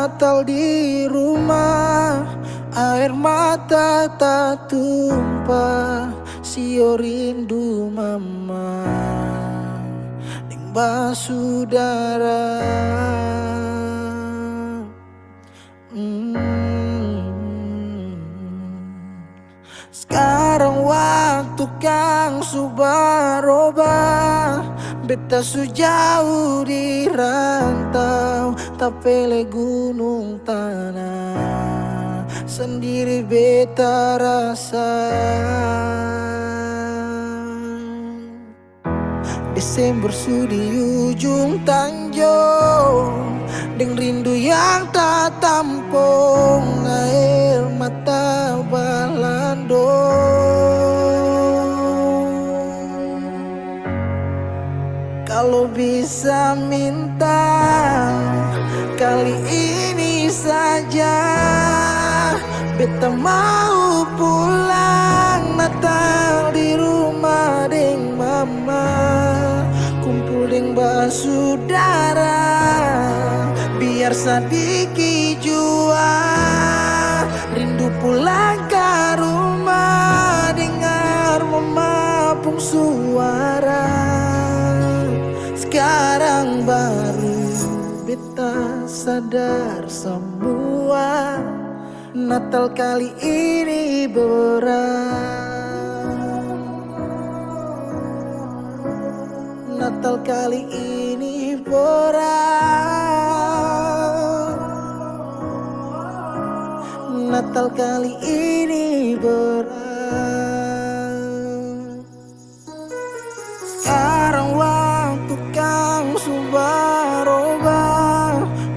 Natal di rumah, air mata tak tumpah, sio rindu mama ning basudara. Sekarang waktu kang subaroba, beta sujauh di rantau, tapele gunung tanah, sendiri beta rasa. Desember su di ujung tanjung, deng rindu yang tak tampung, air mata balandong. Kalau bisa minta, kali ini saja beta mau pulang Natal di rumah deng mama, kumpul deng basudara, biar sadiki jua rindu pulang ke rumah, dengar mama pung suara. Sekarang baru beta sadar semua, Natal kali ini berat. Natal kali ini berat. Natal kali ini berat. Sekarang waktu kang subaroba,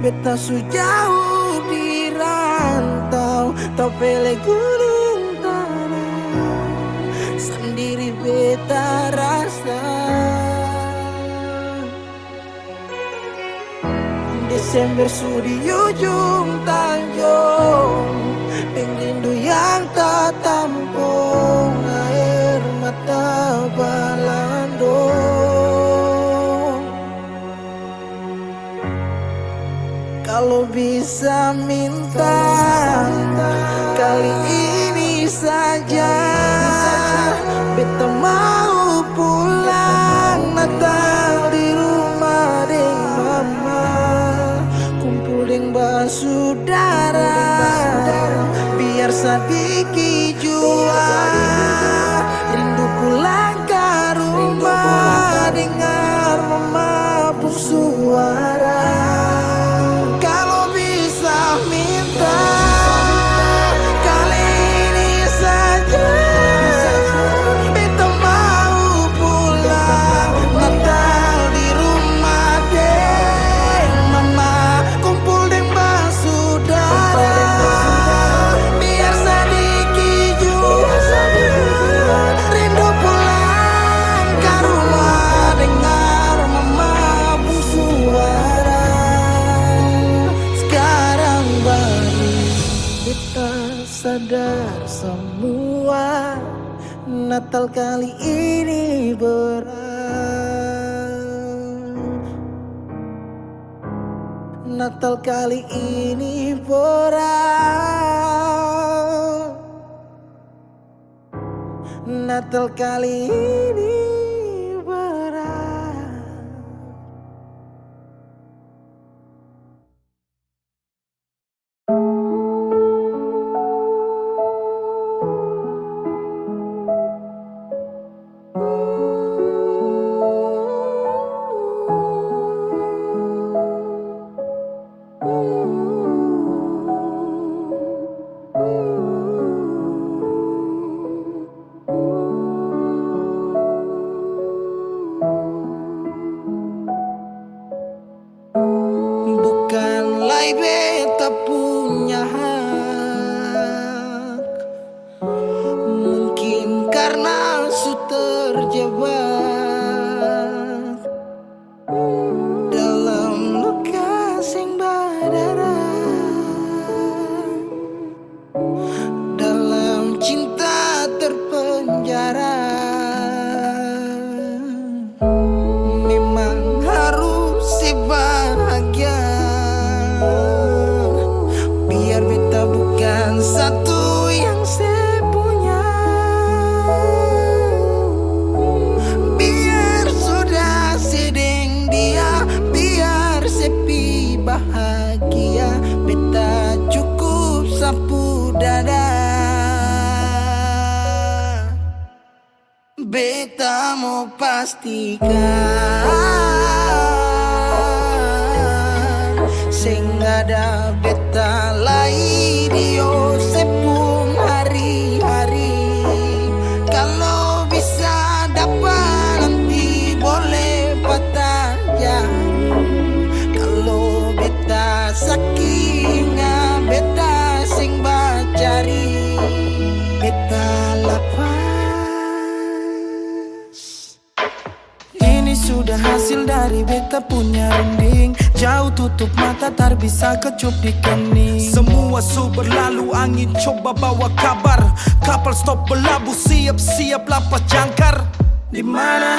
beta sujauh di rantau, tapele gunung tanah, sendiri beta rasa. Desember su di ujung tanjung, deng rindu yang tak tampung, air mata balandong. Kalau bisa minta, kali ini saja beta mau pulang Natal di rumah deng mama, kumpul deng basudara, biar sadiki jua rindu pulang ke rumah, dengar mama pung suara. Kalau bisa minta, kali ini saja beta mau pulang Natal di rumah deng mama, kumpul deng basudara, biar sadiki jua rindu pulang ke rumah, dengar mama pung suara. Sekarang baru beta sadar semua, Natal kali ini berat. Natal kali ini berat. Natal kali ini berat. Bukanlah beta punya hak, mungkin karena su terjebak dalam luka sing berdarah, dalam cinta terpenjara. Memang harus si bahagia, pastikan sing ada beta lai dio sepung hari-hari. Kalau bisa dapat nanti boleh patah jari. Kalau beta saking beta sing bacari, beta lapas. Ini sudah hasil dari beta punya runding. Jauh tutup mata tak bisa kecup di kening. Semua su berlalu, angin coba bawa kabar. Kapal stop berlabuh, siap-siap lapas jangkar. Di mana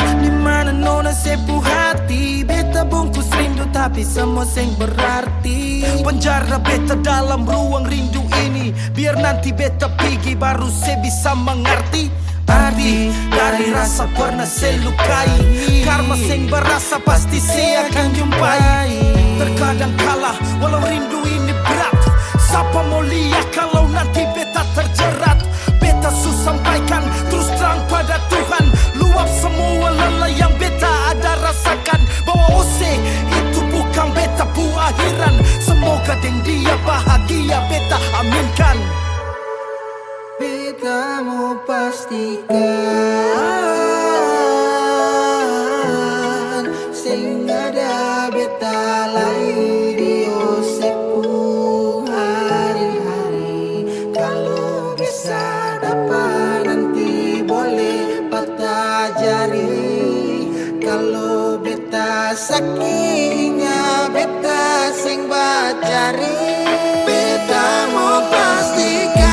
nona sepuh hati. Beta bungkus rindu tapi semua sing berarti. Penjara beta dalam ruang rindu ini. Biar nanti beta pergi baru saya bisa mengerti arti dari rasa pernah saya lukai. Karma sing berasa pasti saya akan jumpai. Terkadang kalah walau rindu ini berat. Siapa mau lihat kalau nanti beta terjerat. Beta sampaikan terus terang pada Tuhan. Luap semua lelah yang beta ada rasakan. Bahwa Ose itu bukan beta pu akhiran. Semoga dengan dia bahagia beta aminkan. Beta mau pastikan sing ada beta lai dio sepung hari-hari. Kalau bisa dapat nanti boleh patah jari. Kalau beta saking beta sing bacari. Beta mau pastikan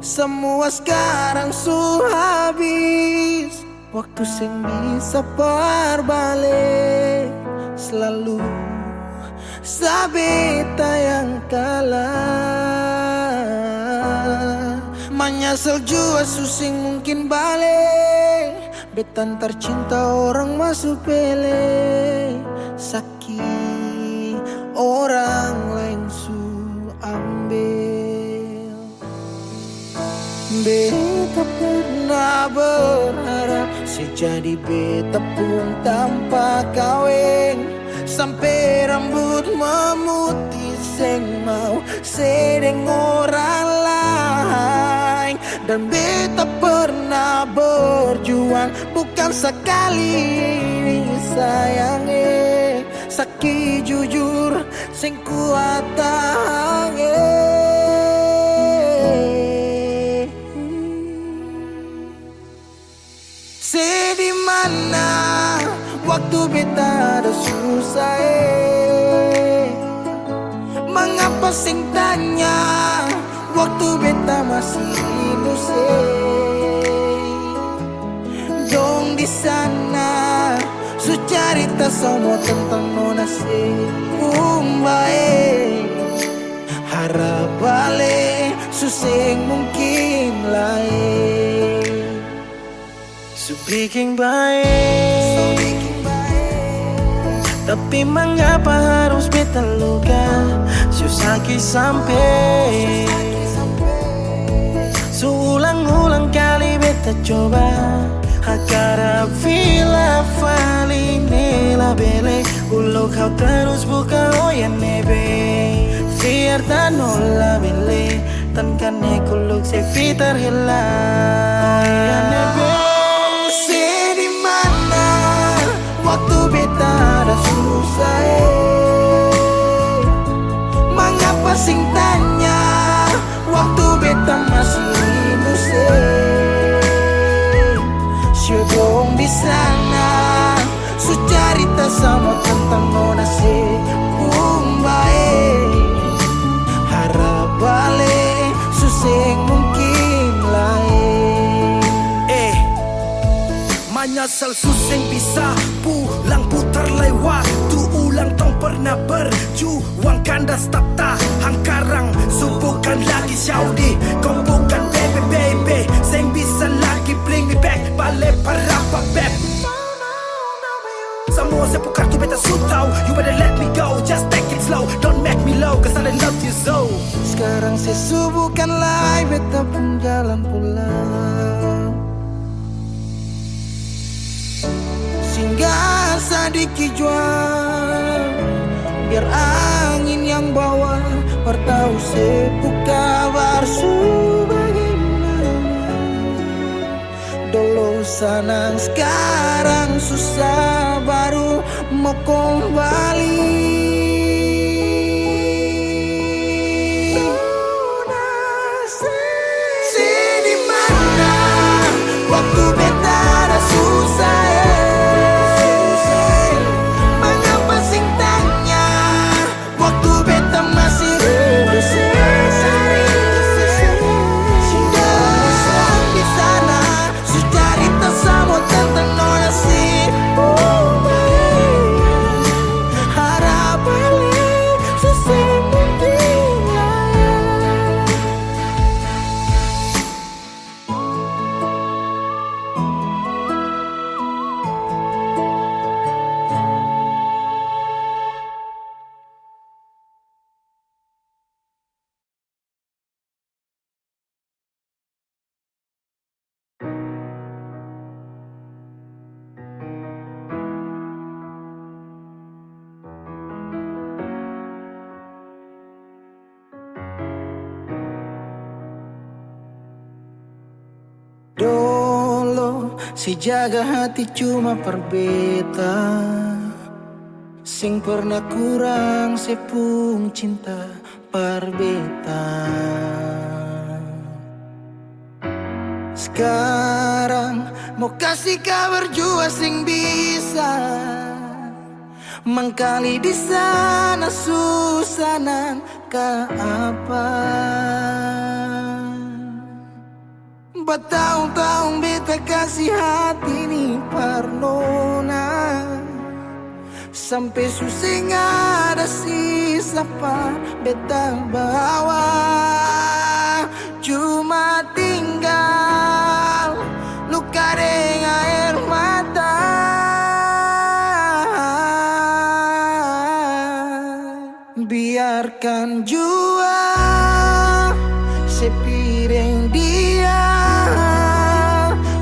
semua sekarang su habis. Waktu sing bisa balik. Selalu sabeta yang kalah. Menyesal jua susing mungkin balik. Betan tercinta orang masuk pele. Sakit orang lain su ambil. Beta pernah berharap sejadi beta pun tanpa kawin. Sampai rambut memutih seng mau sedeng orang lain. Dan beta pernah berjuang bukan sekali ini sayangi. Sakit jujur sing kuat tahangi. Di mana waktu beta ada susah mengapa sing tanya waktu beta masih inusai. Dong di sana su cerita semua tentang nona se kumbae. Harap balik suseng mungkin lain. So bikin baik, tapi mengapa harus beta luka? Susaki sampai Seulang-ulang kali beta coba Agar vila fali nela bele Ulo kau terus buka oya nebe Fiar tan nola bele Tan kane kuluk se fitar hela Oya nebe waktu beta ada susah asal suseng bisa pulang putar lewat tu ulang tong pernah berjuang kandas tak tahan karang subuhkan lagi Saudi kau bukan baby seng bisa lagi bring me back balik para beb semua sepu kartu beta sutau you better let me go just take it slow don't make me low cause I love you so sekarang saya subuhkan lagi beta pun jalan pulang singgah sadiki jual biar angin yang bawa bertahu sepu kabar bagaimana dulu senang sekarang susah baru mau kembali sini mana waktu beta ada susah mengapa sing tanya waktu beta masih di sana sucarita sama tentang nona si harap balik sesembuhnya dulu si jaga hati cuma perbeta sing pernah kurang sepung cinta perbeta sekarang mau kasih kabar jua sing bisa mengkali di sana susah nang ka apa bertahun-tahun beta kasih hati ni parnona sampai suseng ada sisa pa beta bawa cuma tinggal luka dengan air mata biarkan jua sepiring dia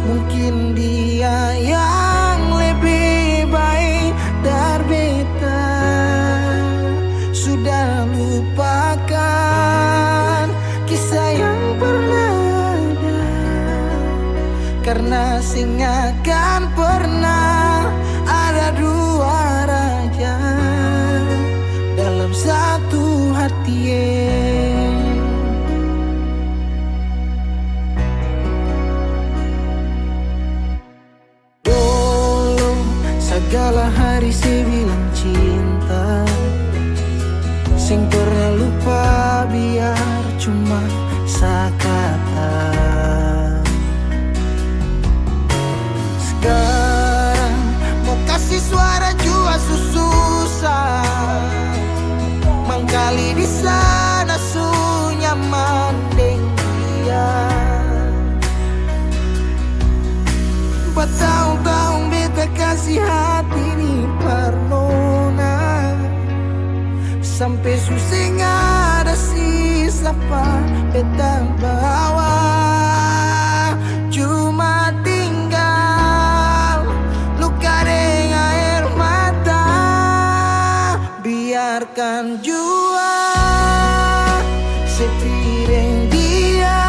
mungkin dia yang lebih baik dari beta sudah lupakan kisah yang pernah ada karena sing akan pernah ada dua raja dalam satu hati segala hari saya bilang cinta sing pernah lupa biar cuma sekata sekarang mau kasih suara jua susah mengkali di sana sunyaman deng dia bertahun-tahun beta kasih hati ni parnona sampai suseng ada sisa pa beta bawa cuma tinggal luka dengan air mata biarkan jua sepiring dia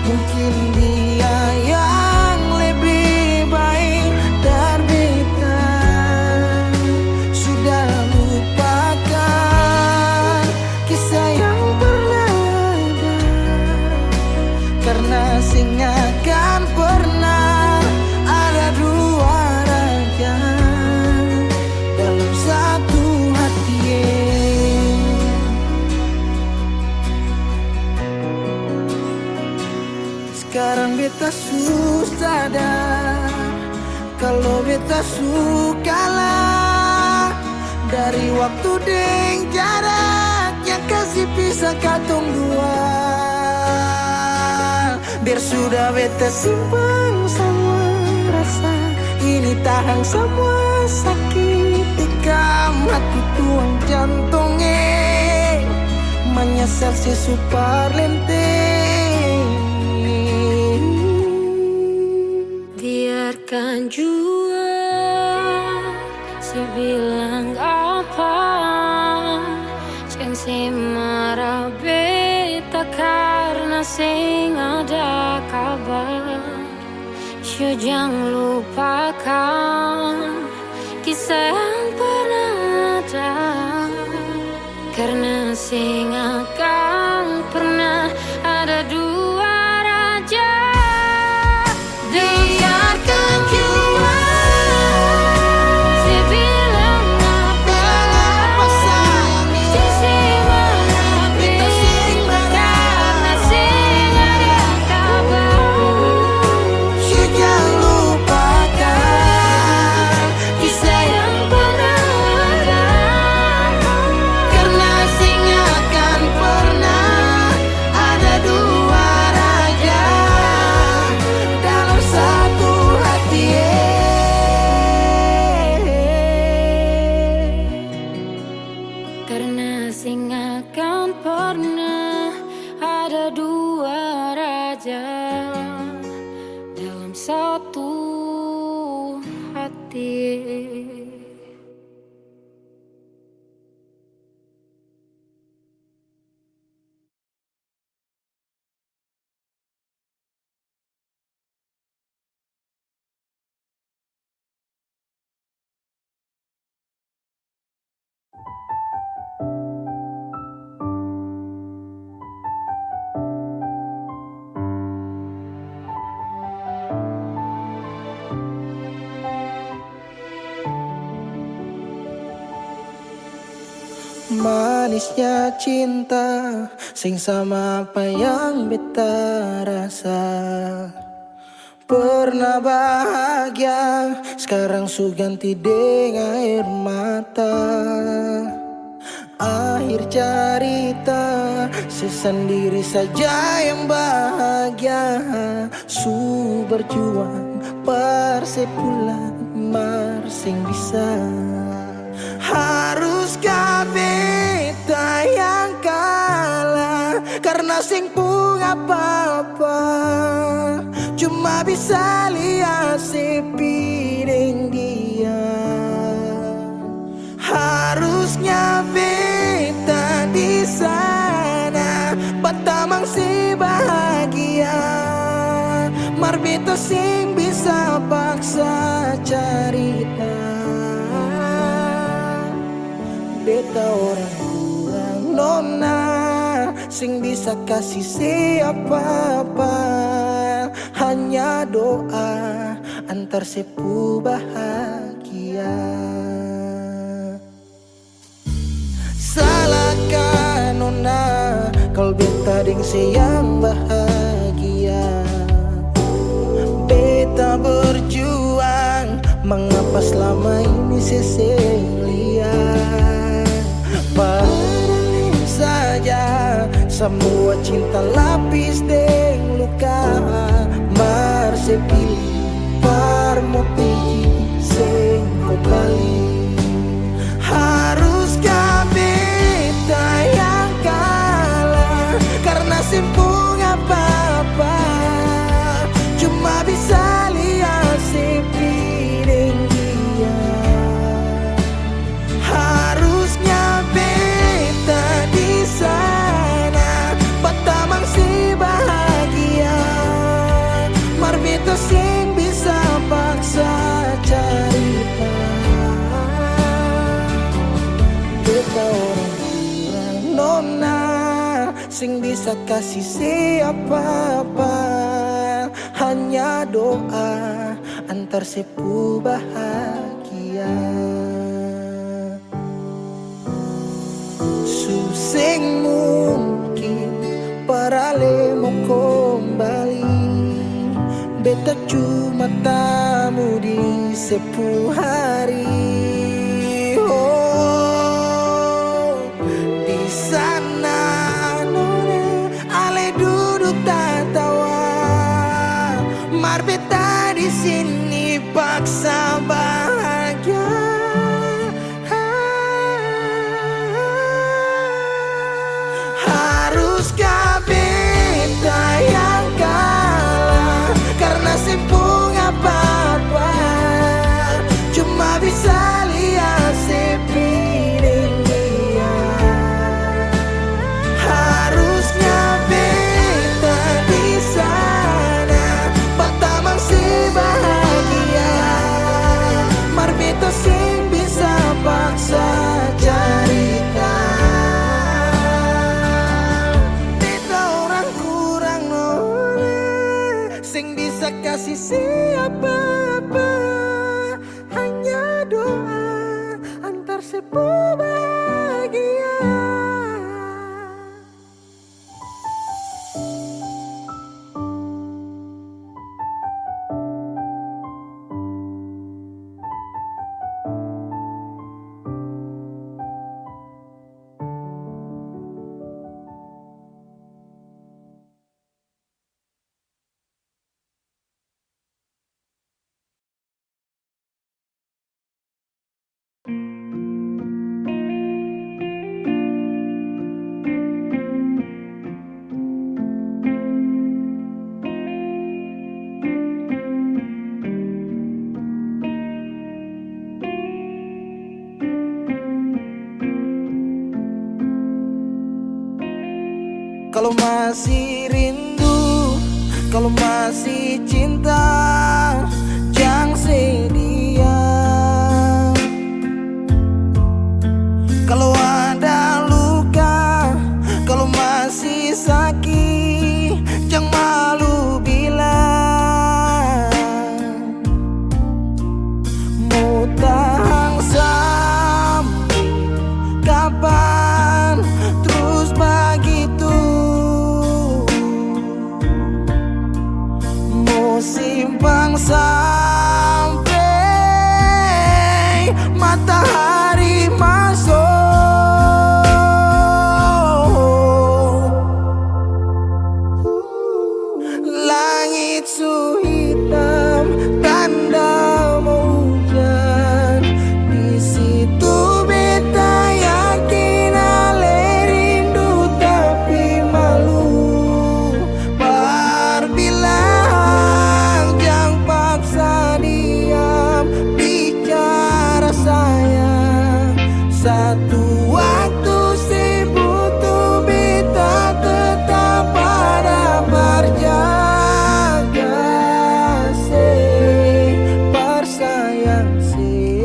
mungkin dia yang lebih baik dari beta sudah lupakan kisah yang pernah ada karena sing akan pernah ada dua raja dalam satu hati sekarang beta susah dah kalau beta sukalah dari waktu deng jarak yang kasih pisah katong dua. Biar sudah beta simpan semua rasa, ini tahan semua sakit tikam hati tuang jantungnya menyesal si super lenteng. Biarkan jua si bilang apa, jangan si marah beta karena sing ada kabar. Yo jangan lupakan kisah yang pernah ada, karena sing akan pernah ada dua raja. Biarkan jua si bilang apa, si marah beta karena sing ada kabar. Yo jangan lupakan Kisah yang pernah ada, karena sing akan pernah ada dua raja dalam satu hati. karena sing akan pernah ada dua raja dalam satu hati. Manisnya cinta sing sama apa yang beta rasa. Pernah bahagia, sekarang su ganti dengan air mata. Akhir cerita, sesendiri saja yang bahagia. Su berjuang, persepulang, marsing bisa. Haruskah beta yang kalah, karena sing pun apa-apa, cuma bisa lihat sepi deng dia. Harusnya beta di sana, batamang si bahagia. Mar beta sing bisa paksa cerita. Beta orang kurang nona, sing bisa kasih siapa-apa. Hanya doa antar sepu bahagia. Salahkah nona kalau beta deng yang bahagia. Beta berjuang, mengapa selama ini seselia. Padahal saja semua cinta lapis deng luka. Mar sepilih parmo pigi sing kembali. Haruskah beta yang kalah, karena simpung apa-apa, cuma bisa lihat sepi deng dia. Harusnya beta di sana, batamang si bahagia. Mar beta sing bisa paksa cerita. Beta orang kurang nona, sing bisa kasih siapa-apa. Hanya doa antar sepu bahagia. Suseng mungkin parale mau kembali. Beta cuma tamu di sepuh hari. Oh, di sana nona ale duduk tertawa, marbeta di sini paksa bahagia. Haruskah beta yang kalah karena sempung apa-apa, cuma bisa lihat sepiring dia. Harusnya beta di sana pertama si bahagia, mar beta sing bisa paksa cerita. Beta orang kurang nona sing bisa kasih siapa-apa, hanya doa antar sepuh bahagia. Kalau masih rindu, kalau masih cinta, jangan sedia. Kalau ada luka, kalau masih sakit, jangan malu bilang. Mau tahan sampai kapan terus begitu? Simpang sampai matahari masuk. Langit su hitam, tanda mau hujan. Di situ beta yakin ale rindu tapi malu. Bilang jangan paksa diam, bicara sayang. Satu waktu si butuh beta tetap pada berjaga. Si persayang si,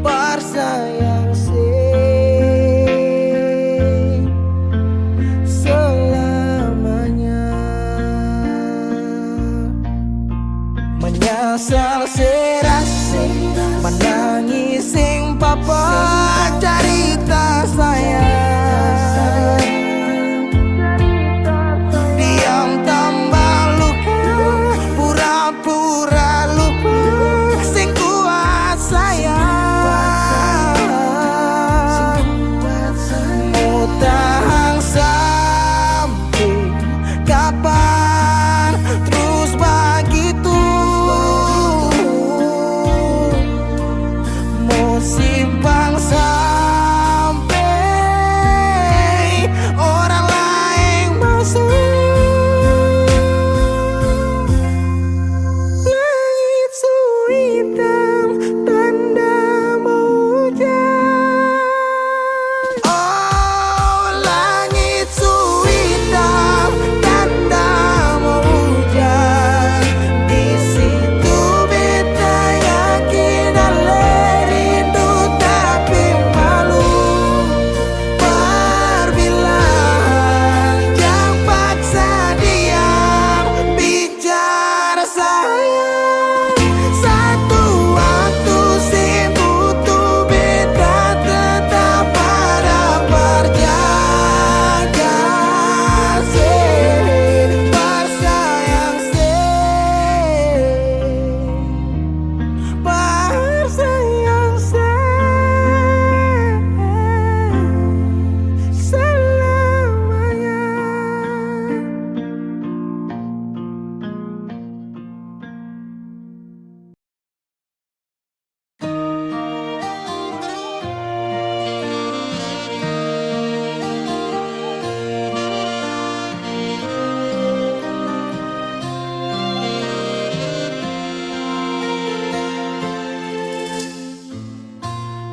persayang si. Menyesal serasi, menangis sing papa cerita sayang. Diam tambah luka, pura-pura lupa, sing kuat sayang. Mau tahan sampai kapan terus begitu? Simpang sampai orang lain masuk. Langit su hitam, tanda mau hujan. Oh, langit su hitam, tanda mau hujan. Di situ beta yakin ale rindu tapi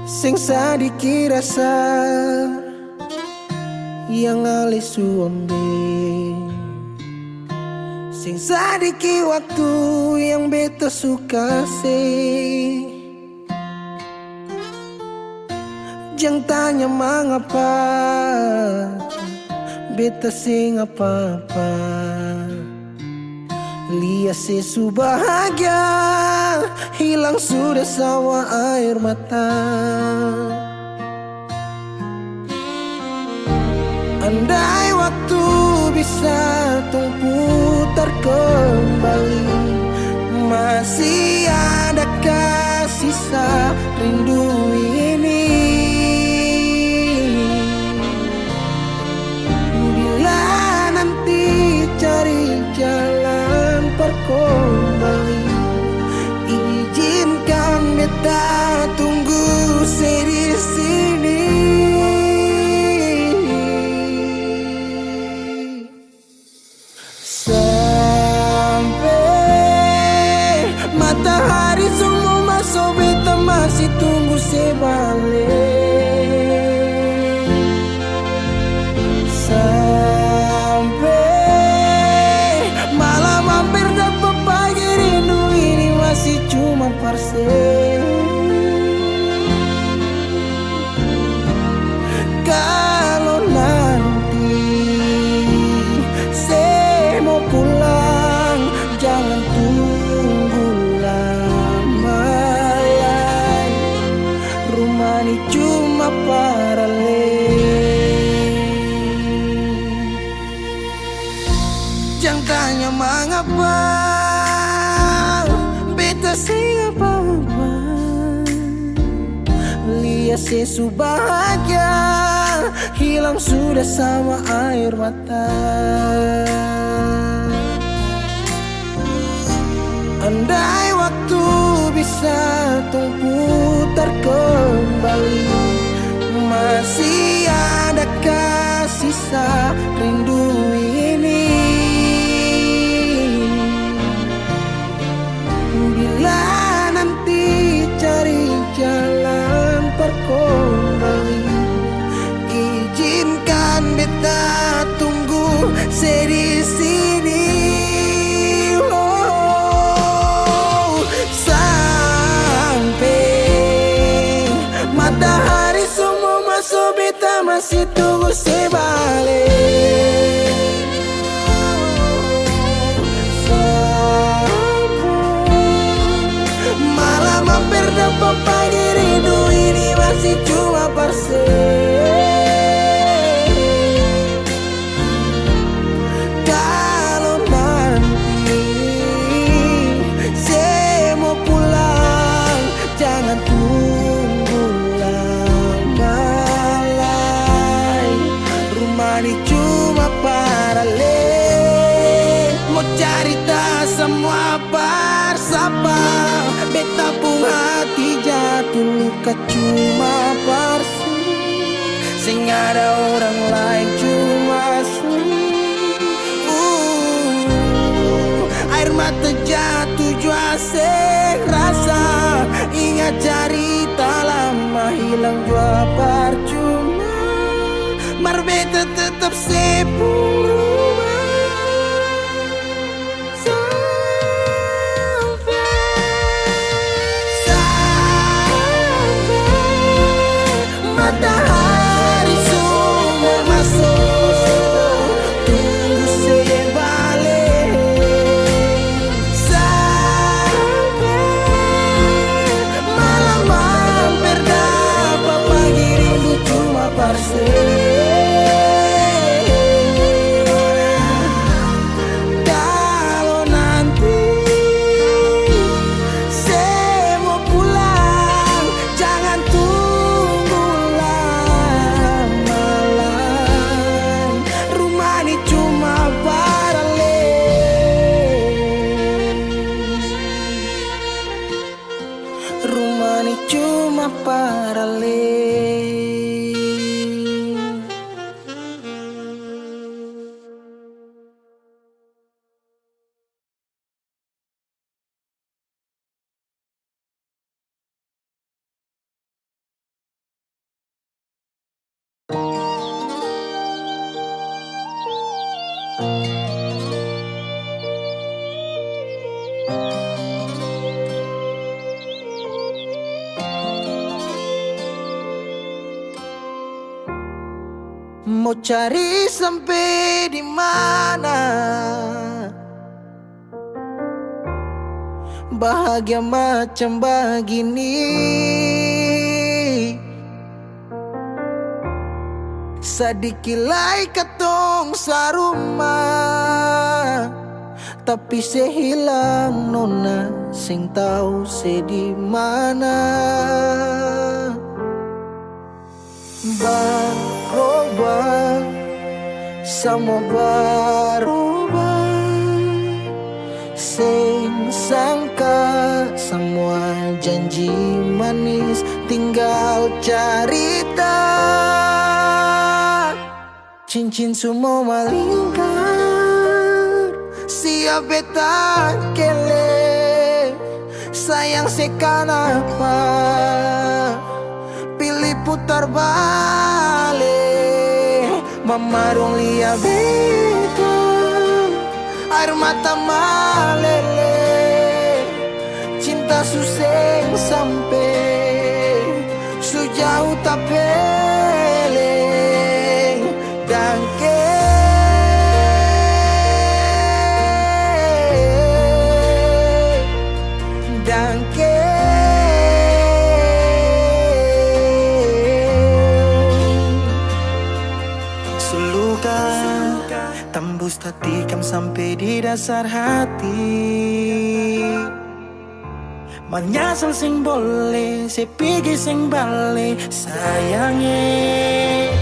sing sadiki rasa yang alih suambe, sing sadiki waktu yang beta suka sih. Jangan tanya mengapa beta sing apa-apa, lihat sesu bahagia hilang sudah sawa air mata. Andai waktu bisa tung putar kembali, masih adakah sisa rindu ini? Bila nanti cari jalan kembali, izinkan beta tunggu di sini. Sampai matahari semua masuk, beta masih tunggu sebalik. Sampai malam hampir dapat pagi, rindu ini masih cuma parse. Kalau nanti saya mau pulang, jangan tunggu lama. Rumah ini cuma paralel. Jangan tanya mengapa beta sing apa-apa, lihat sesu bahagia hilang sudah sama air mata. Andai waktu bisa tung putar kembali, masih adakah sisa rindu ini? Bila nanti cari jalan kembali, izinkan beta tunggu di sini. Oh, sampai matahari semua masuk, beta masih tunggu sebalik. Malam hampir dapat pagi, rindu ini masih cuma parse. Kalau nanti saya mau pulang, jangan tunggu lama lagi. Rumah ini cuma paralel, mau cerita semua bersama. Beta pun hati jatuh luka cuma parsi, sing ada orang lain cuma air mata jatuh jua sing rasa, ingat cerita lama hilang jua percuma. Mar beta tetap sepuluh. Matahari semua masuk, tunggu saya balik. Sampai malam hampir dapat pagi, rindu cuma parse. Kalau nanti saya mau pulang, jangan tunggu lama lagi. Rumah ini cuma paralel. Rumah ini cuma paralel. Mau cari sampai di mana? Bahagia macam begini, sedikit lai katong sarumah, tapi sehilang nona sing tahu se di mana. Berubah, semua berubah, sing sangka semua janji manis tinggal cerita. Cincin semua melingkar, siap beta kele. Sayang sekanapa pilih putar balik. Mama dong lihat beta, air mata meleleh. Cinta suseng sampai sejauh tak peleng. Dangke Dangke Suluka tembus tatikam sampai di dasar hati. Menyesal sing boleh, sepigi sing balik sayangnya.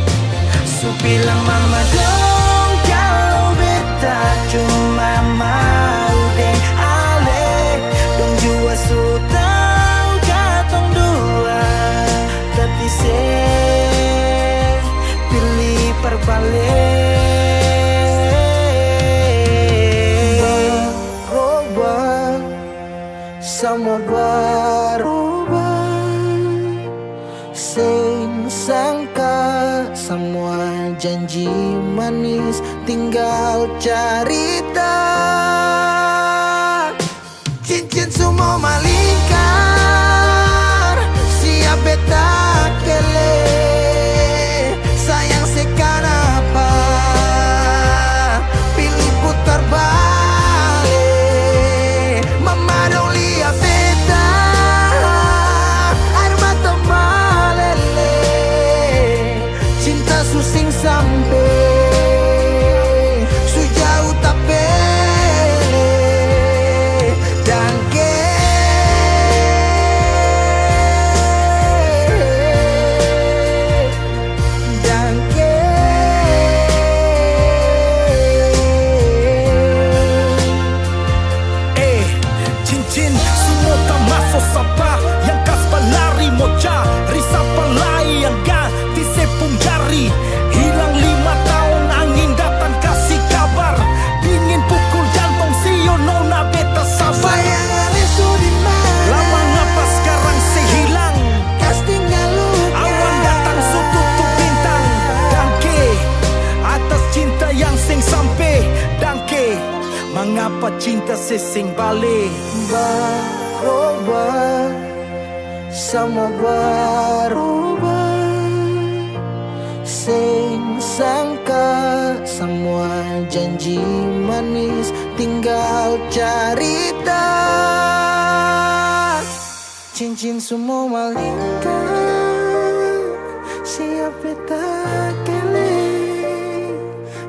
Su bilang mama dong kalau beta cuma mau deh ale. Dong jua su tahu katong dua, tapi se pilih perbalik. Berubah, semua berubah, sing sangka semua janji manis tinggal cerita. Cincin semua melingkar, siap beta kele. Sayang sekanapa pilih putar balik. Mama dong lihat beta, air mata meleleh. Cinta susing sampai sejauh tak peleh. Dangke Dangke cincin semua tak masuk sapa. Yang kas balari moca risapa lai yang ganti sepung jari. Hilang 5 tahun angin datang kasih kabar. Dingin pukul jantung sio nona beta sabar. bayangan itu di mana? Lama ngapa sekarang sehilang. Kas tinggal luka. Awan datang su tutup bintang. Dangke atas cinta yang sing sampai. Dangke mengapa cinta sesing balik. Berubah, semua berubah, sing sangka semua janji manis tinggal cerita. Cincin semua melingkar, siap beta kele.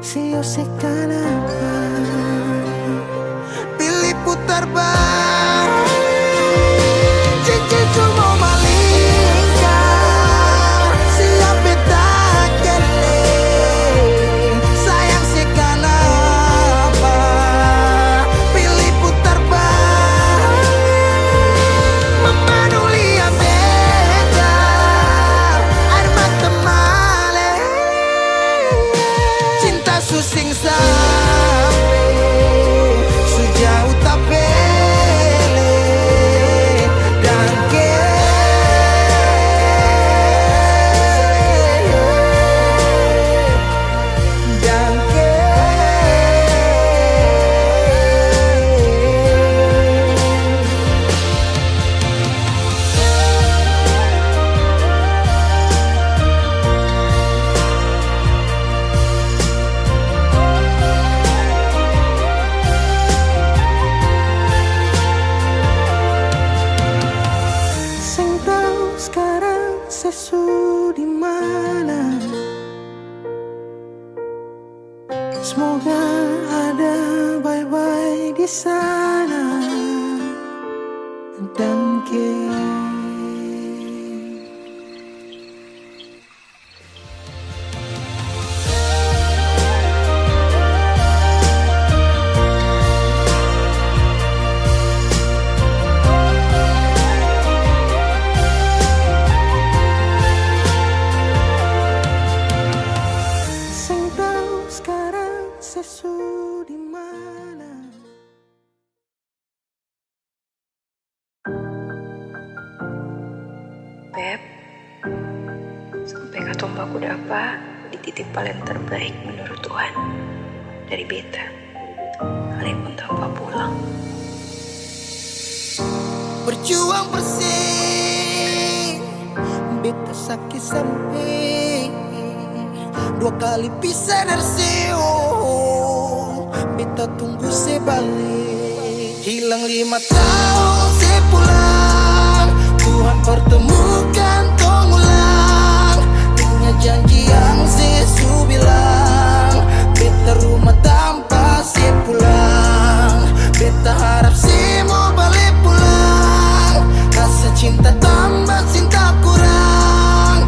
Siap sekanapa pilih putar balik. Cincin semua melingkar, siap beta kele. Sayang sekanapa pilih putar balik. Mama dong lihat beta, air mata meleleh. Cinta susing sampai sejauh tak peleh. sesu di mana. Semoga ada bye-bye di sana. Dan sing tahu sekarang sesu di mana. Beb, sampai katong baku dapa di titik paling terbaik menurut Tuhan dari beta. Kalian pun tanpa pulang. Berjuang bersih, beta sakit sampai 2 kali pisah dari Seo. Beta tunggu sebalik. Hilang 5 tahun sepulang, Tuhan pertemukan tong ulang. Ingat janji yang Yesus bilang, beta rumah tanpa sepulang. Beta harap semua balik pulang. Rasa cinta tambah cinta kurang.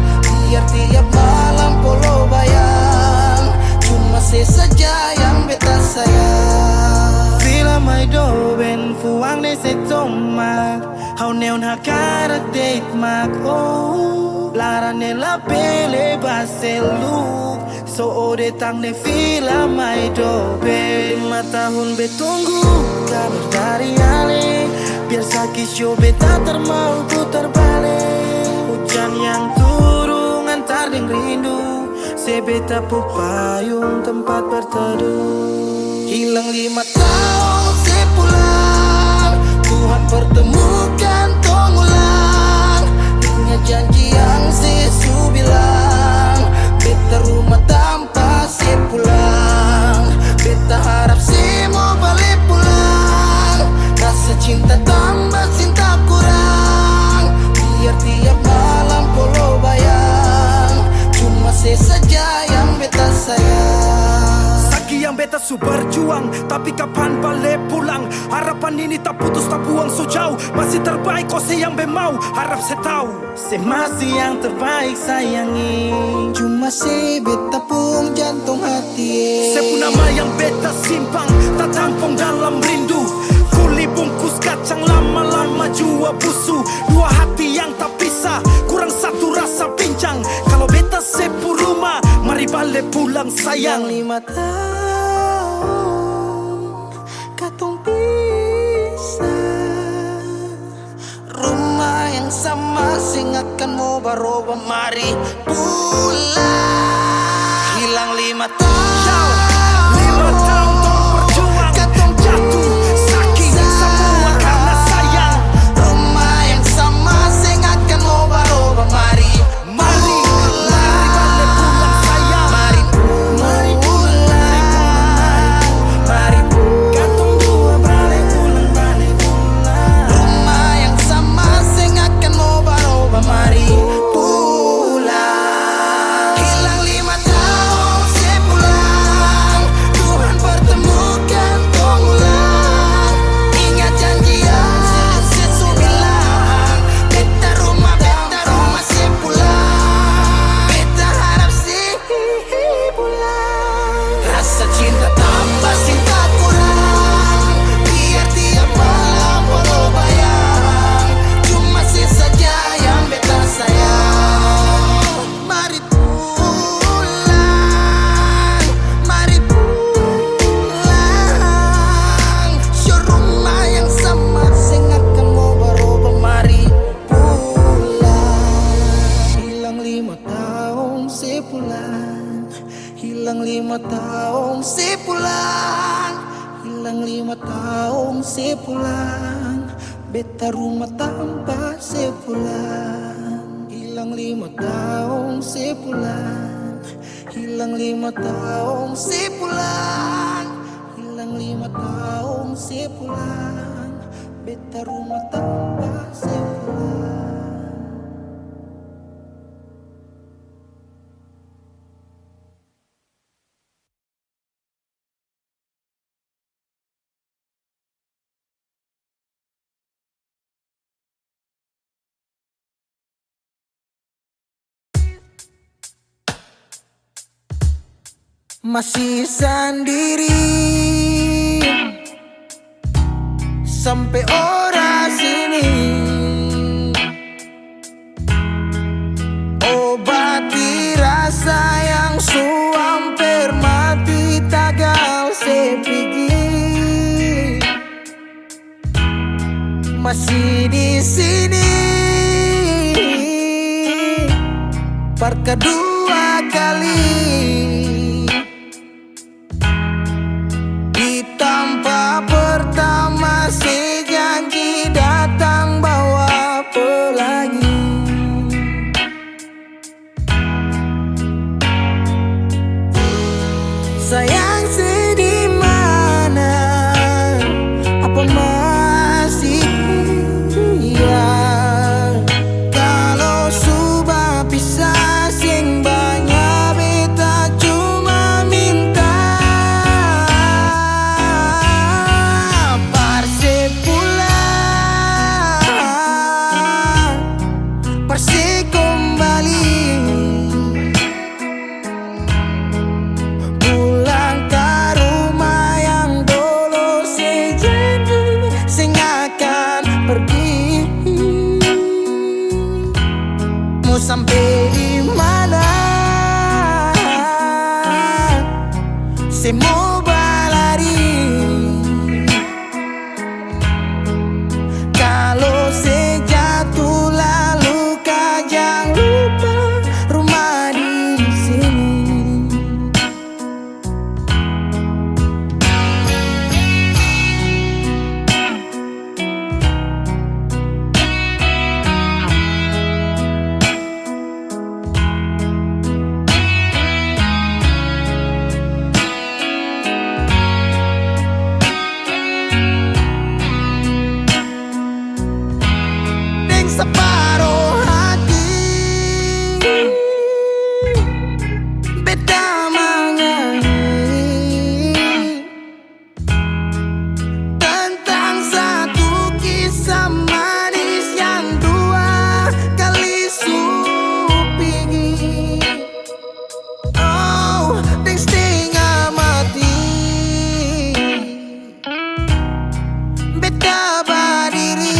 Biar tiap malam polo bayang, cuma saja yang beta sayang. Bila mai do ben fuang ne se tomak, hau neon hakarak date mak oh. Lara ne la pele baselu, so ode tang ne vila mai do ben. 5 tahun betunggu kabar dari Ale, biar sakit show beta termau putar balik. Hujan yang turun antar deng rindu, sebeta payung tempat berteduh. Hilang 5 tahun sepulang, Tuhan pertemukan tong ulang. Ingat janji yang Yesus bilang, beta rumah tanpa sepulang. Beta harap semua balik pulang. Rasa cinta tambah cinta kurang. Biar tiap malam polo bayang, cuma saja yang beta sayang. Saki yang beta su berjuang, tapi kapan balik pulang? Harapan ini tak putus tak buang so jauh. Masih terbaik kau se yang bemau, harap se tahu. Se masih yang terbaik sayangi, cuma se beta pun jantung hati. Se pun nama yang beta simpang, tak tampung dalam rindu. Kuli bungkus kacang lama-lama jua busu. 2 hati yang tak pisah, kurang satu rasa pincang. Kalau beta sepu rumah, mari balik pulang sayang. 5 tahun katong pisah, rumah yang sama sing akan mau baroba, mari pulang. Hilang 5 tahun, 5 tahun tong berjuang, katong jatuh sakit semua karena sayang. rumah yang sama sing akan mau baroba, mari Mari balik pulang sayang. Mari pulang, mari pulang. Katong dua balik pulang. Rumah yang sama sing akan mau baroba, mari pulang. Hilang 5 tahun sepulang, Tuhan pertemukan tong ulang. Ingat janji yang Yesus bilang, beta rumah sepulang. Beta harap sih pulang. Rasa cinta tambah cinta kurang. Biar tiap malam polo bayang, cuma saja yang beta sayang. Mari pulang, mari pulang. Show rumah yang sama sing akan mau baroba, mari pulang. Hilang 5 tahun sepulang, hilang 5 tahun sepulang, hilang 5 tahun sepulang. Beta rumah tanpa sepulang. Hilang 5 tahun sepulang, hilang 5 tahun sepulang, hilang 5 tahun sepulang. Beta rumah tanpa sepulang. masih sendiri sampai ora sini. Obati rasa yang hampir mati tagal sepigi, masih di sini per kedua kali. Di tanpa pertama si janji datang bawa pelangi. Sayang sedih mana, apa masih iya? Kalau sudah pisah sing banyak beta cuma minta parse pulang, parse kembali. Mau sampai di mana? Saya mau berlari. Kalau saya jatuh lalu kau jangan lupa rumah di sini. Separuh hati beta menyanyi tentang satu kisah manis yang dua kali supingi. Oh, dan setengah mati beta berdiri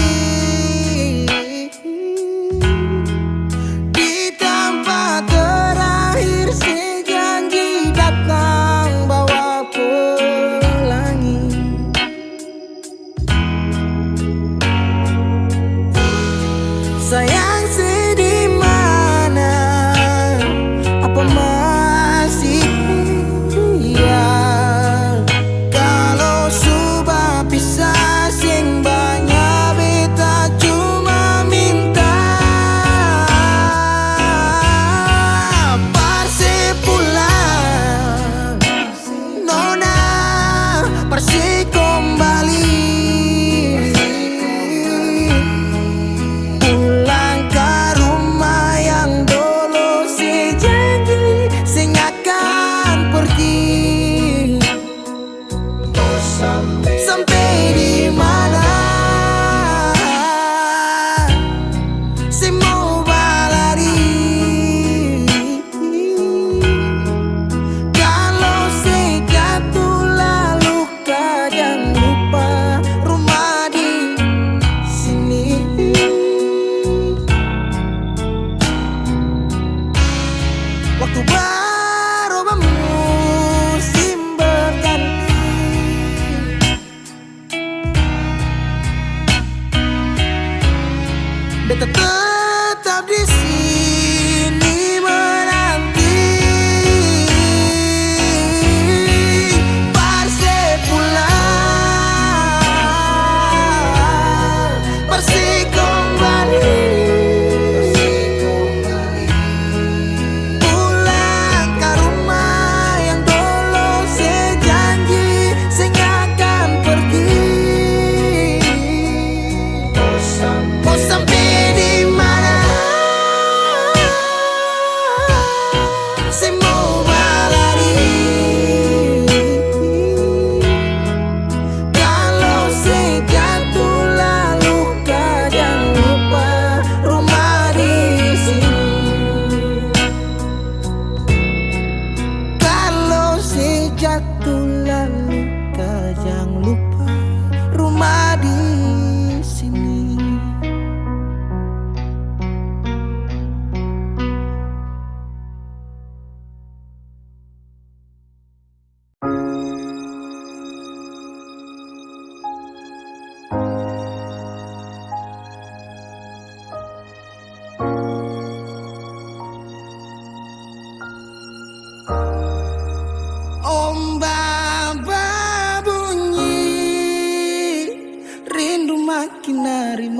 sayang sedih mana, apa masih iya? Kalau sudah pisah sing banyak beta cuma minta parse pulang, nona parse kembali. Sampai di mana saya mau berlari? Kalau saya jatuh lalu kau jangan lupa rumah di sini. Waktu berubah musim berganti, beta tetap di sini menanti parse pulang, parse kembali, pulang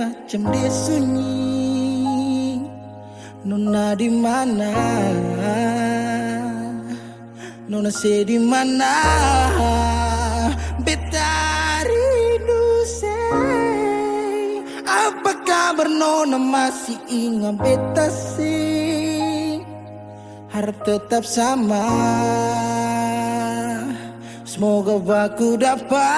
macam dia sunyi. Nona di mana? Nona se di mana? Beta rindu say. Apa kabar Nona masih ingat beta sih? Harap tetap sama. Semoga aku dapat.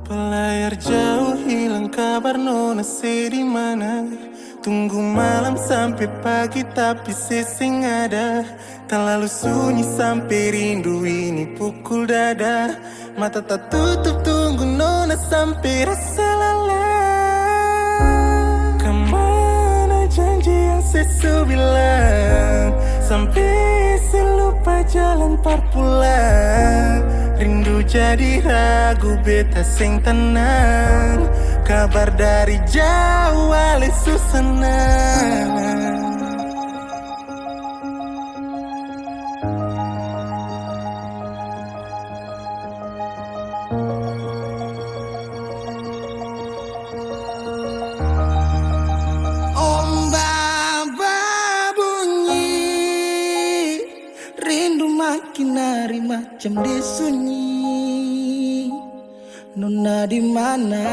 Pelayar jauh hilang kabar Nona se di mana? Tunggu malam sampai pagi tapi sesing ada. Tak lalu sunyi sampai rindu ini pukul dada. Mata tak tutup tunggu Nona sampai rasa lelah. Kemana janji yang sesu bilang? Sampai selupa jalan parpulang. Rindu jadi ragu beta sing tenang. Kabar dari jauh ale senang. Ombak bunyi, rindu makin hari macam dia sunyi. Nona di mana?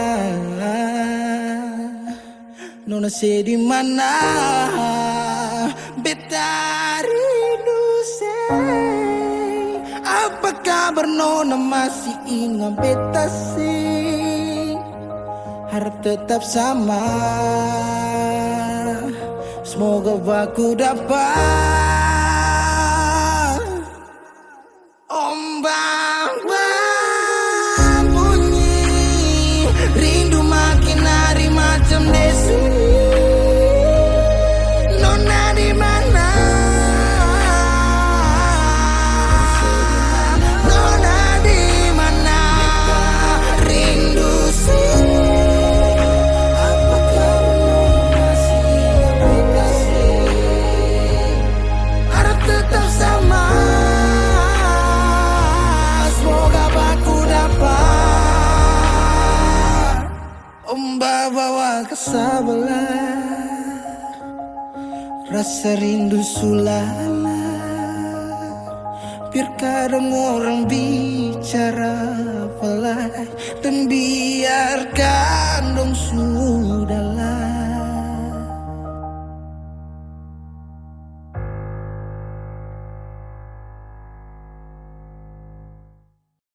Nona se di mana? Beta rindu say. Apa kabar Nona masih ingat beta sih? Harap tetap sama. Semoga aku dapat. Ombak bunyi, rindu makin hari macam desu. Nona di mana? Nona di mana? Rindu sih. Apakah Nona masih ingat beta sih? Harap tetap sama. Semoga aku dapat. Ombak bawa kesabaran, rasa rindu sulala. Biar kadang orang bicara pelai, dan biarkan dong